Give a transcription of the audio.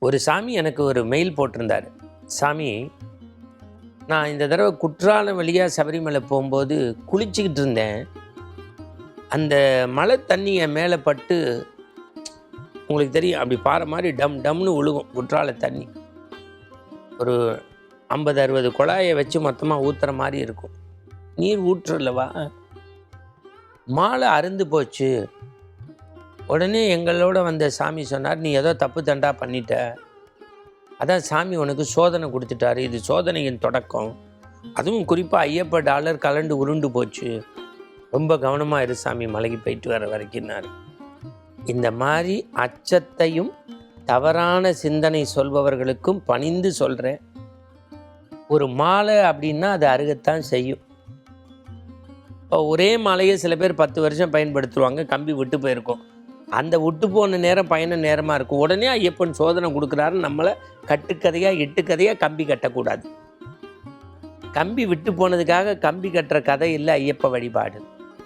ஒரு சாமி எனக்கு ஒரு மெயில் போட்டிருந்தார். சாமி, நான் இந்த தடவை குற்றாலம் வழியாக சபரிமலை போகும்போது குளிச்சுக்கிட்டு இருந்தேன். அந்த மழை தண்ணி என் மேலே பட்டு, உங்களுக்கு தெரியும் அப்படி பாறை மாதிரி டம் டம்னு விழுகும் குற்றால தண்ணி. ஒரு 50-60 குழாயை வச்சு மொத்தமாக ஊற்றுற மாதிரி இருக்கும். நீர் ஊற்றுலவா, மாலை அருந்து போச்சு. உடனே எங்களோட வந்த சாமி சொன்னார், நீ ஏதோ தப்பு தண்டா பண்ணிட்ட, அதான் சாமி உனக்கு சோதனை கொடுத்துட்டாரு, இது சோதனையின் தொடக்கம், அதுவும் குறிப்பாக ஐயப்ப டாலர் கலண்டு உருண்டு போச்சு, ரொம்ப கவனமாக இரு சாமி மலைக்கு போயிட்டு வர வரைக்கும்னாரு. இந்த மாதிரி அச்சத்தையும் தவறான சிந்தனை சொல்பவர்களுக்கும் பணிந்து சொல்கிறேன், ஒரு மாலை அப்படின்னா அது அருகத்தான் செய்யும். இப்போ ஒரே மாலையை சில பேர் 10 வருஷம் பயன்படுத்துவாங்க, கம்பி விட்டு போயிருக்கும். அந்த விட்டு போன நேரம் பயண நேரமாக இருக்கும். உடனே ஐயப்பன் சோதனை கொடுக்குறாருன்னு நம்மளை கட்டுக்கதையாக இட்டுக்கதையாக கம்பி கட்டக்கூடாது. கம்பி விட்டு போனதுக்காக கம்பி கட்டுற கதை இல்லை ஐயப்ப வழிபாடு.